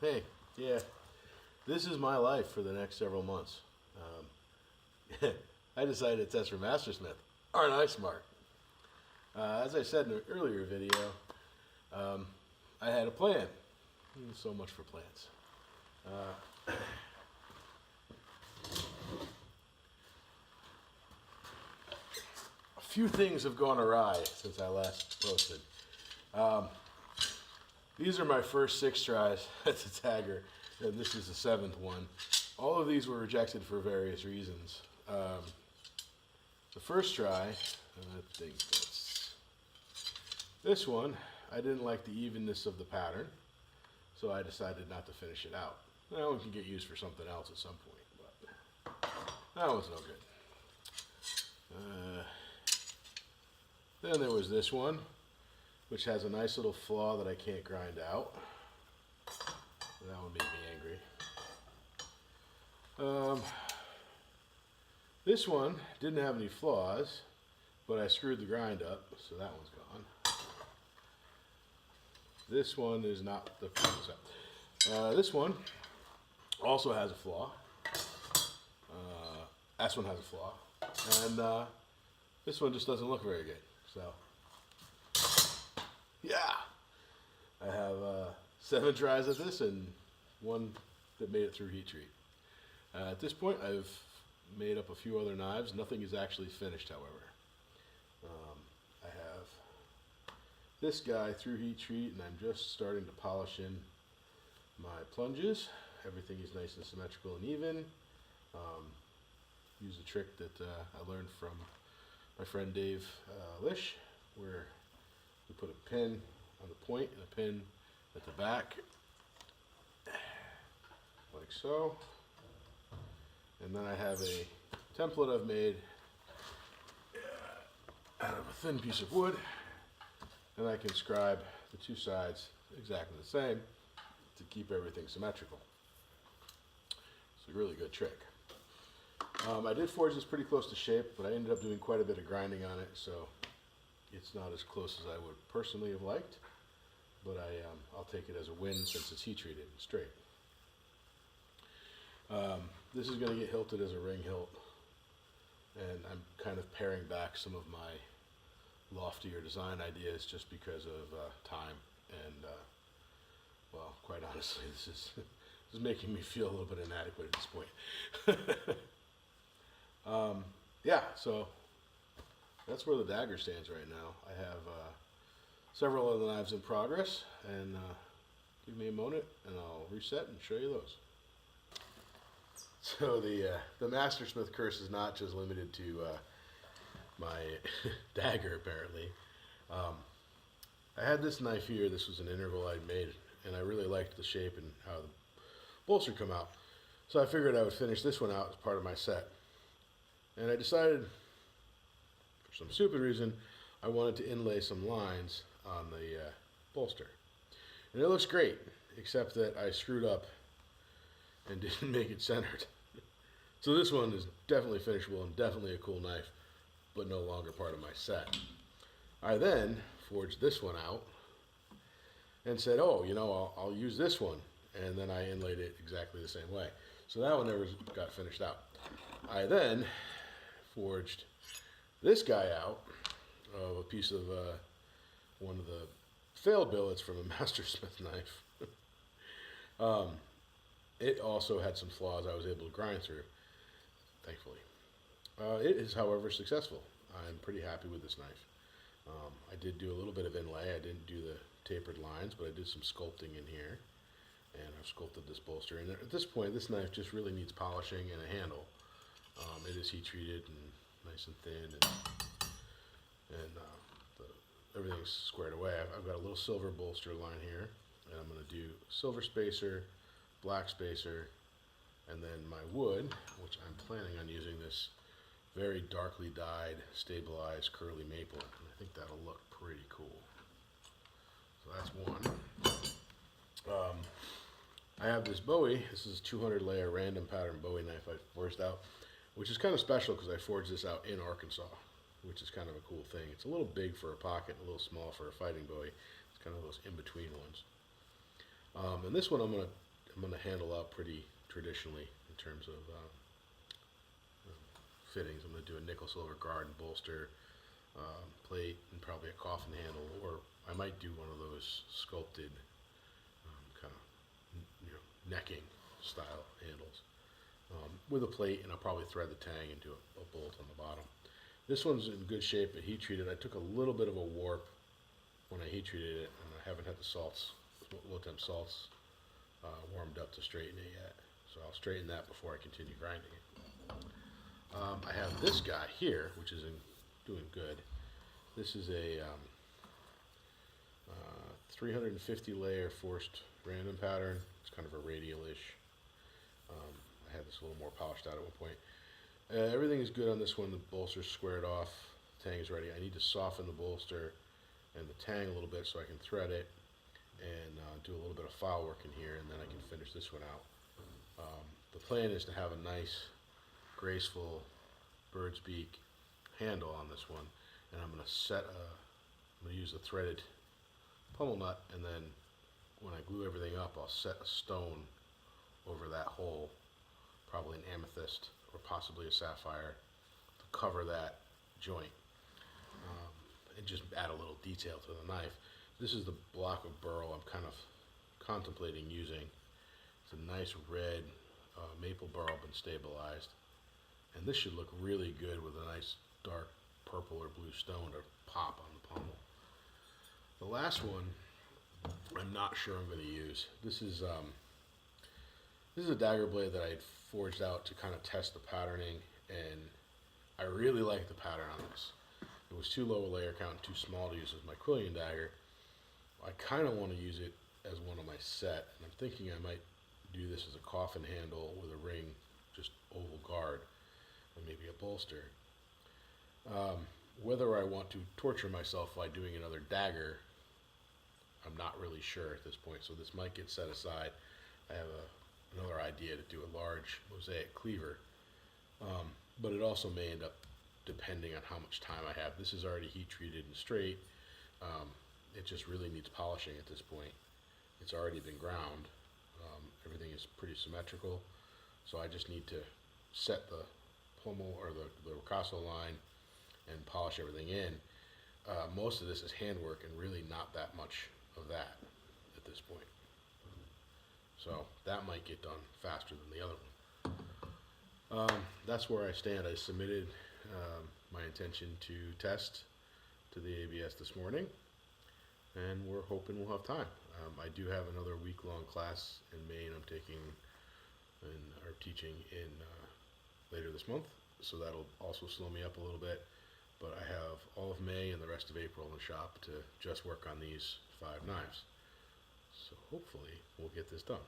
Hey, yeah, this is my life for the next several months. I decided to test for Mastersmith. Aren't I smart? As I said in an earlier video, I had a plan. So much for plans. A few things have gone awry since I last posted. These are my first 6 tries at the dagger, and this is the 7th one. All of these were rejected for various reasons. The first try, I think that's this one, I didn't like the evenness of the pattern, so I decided not to finish it out. That one can get used for something else at some point, but that one's no good. Then there was this one, which has a nice little flaw that I can't grind out. That one made me angry. This one didn't have any flaws, but I screwed the grind up, so that one's gone. This one is not the this one also has a flaw. This one has a flaw, and this one just doesn't look very good. So, yeah, I have 7 tries at this and 1 that made it through heat treat. At this point, I've made up a few other knives. Nothing is actually finished, however. I have this guy through heat treat, and I'm just starting to polish in my plunges. Everything is nice and symmetrical and even. Use a trick that I learned from my friend Dave Lish, where we put a pin on the point and a pin at the back, like so. And then I have a template I've made out of a thin piece of wood, and I can scribe the 2 sides exactly the same to keep everything symmetrical. It's a really good trick. I did forge this pretty close to shape, but I ended up doing quite a bit of grinding on it, so it's not as close as I would personally have liked, but I'll take it as a win since it's heat treated and straight. This is going to get hilted as a ring hilt, and I'm kind of paring back some of my loftier design ideas just because of time, and well, quite honestly, this is making me feel a little bit inadequate at this point. Yeah, so that's where the dagger stands right now. I have several other knives in progress, and give me a moment and I'll reset and show you those. So the Mastersmith curse is not just limited to my dagger, apparently. I had this knife here. This was an integral I'd made, and I really liked the shape and how the bolts would come out. So I figured I would finish this one out as part of my set. And I decided, for some stupid reason, I wanted to inlay some lines on the bolster. And it looks great, except that I screwed up and didn't make it centered. So this one is definitely finishable and definitely a cool knife, but no longer part of my set. I then forged this one out and said, oh, you know, I'll use this one. And then I inlaid it exactly the same way. So that one never got finished out. I then forged this guy out of a piece of one of the failed billets from a Mastersmith knife. It also had some flaws I was able to grind through, thankfully. It is, however, successful. I'm pretty happy with this knife. I did do a little bit of inlay. I didn't do the tapered lines, but I did some sculpting in here, and I've sculpted this bolster. And at this point, this knife just really needs polishing and a handle. It is heat treated and nice and thin, and everything's squared away. I've got a little silver bolster line here, and I'm going to do silver spacer, black spacer, and then my wood, which I'm planning on using this very darkly dyed, stabilized curly maple, and I think that'll look pretty cool. So that's one. I have this Bowie. This is a 200 layer random pattern Bowie knife I forged out, which is kind of special because I forged this out in Arkansas, which is kind of a cool thing. It's a little big for a pocket, a little small for a fighting Bowie. It's kind of those in-between ones. And this one I'm going to I'm going to handle out pretty traditionally in terms of fittings. I'm going to do a nickel silver guard and bolster, plate, and probably a coffin handle, or I might do one of those sculpted kind of necking style handles with a plate, and I'll probably thread the tang into a bolt on the bottom. This one's in good shape, but heat treated. I took a little bit of a warp when I heat treated it, and I haven't had the low temp salts warmed up to straighten it yet. So I'll straighten that before I continue grinding it. I have this guy here, which is doing good. This is a 350 layer forced random pattern. It's kind of a radial-ish. I had this a little more polished out at one point. Everything is good on this one. The bolster's squared off. The tang is ready. I need to soften the bolster and the tang a little bit so I can thread it and do a little bit of file work in here, and then I can finish this one out. The plan is to have a nice, graceful bird's beak handle on this one, and I'm going to use a threaded pummel nut, and then when I glue everything up, I'll set a stone over that hole, probably an amethyst or possibly a sapphire, to cover that joint, and just add a little detail to the knife. This is the block of burl I'm kind of contemplating using. It's a nice red maple burl, been stabilized, and this should look really good with a nice dark purple or blue stone to pop on the pommel. The last one I'm not sure I'm going to use. This is a dagger blade that I had forged out to kind of test the patterning, and I really like the pattern on this. It was too low a layer count and too small to use as my quilling dagger. I kind of want to use it as one of my set, and I'm thinking I might do this as a coffin handle with a ring, just oval guard, and maybe a bolster. Whether I want to torture myself by doing another dagger, I'm not really sure at this point, so this might get set aside. I have another idea to do a large mosaic cleaver, but it also may end up depending on how much time I have. This is already heat treated and straight. It just really needs polishing at this point. It's already been ground. Everything is pretty symmetrical, so I just need to set the pommel or the ricasso line and polish everything in. Most of this is handwork and really not that much of that at this point. So that might get done faster than the other one. That's where I stand. I submitted my intention to test to the ABS this morning, and we're hoping we'll have time. I do have another week-long class in Maine I'm taking or teaching in later this month, so that'll also slow me up a little bit. But I have all of May and the rest of April in the shop to just work on these 5 knives. So hopefully we'll get this done.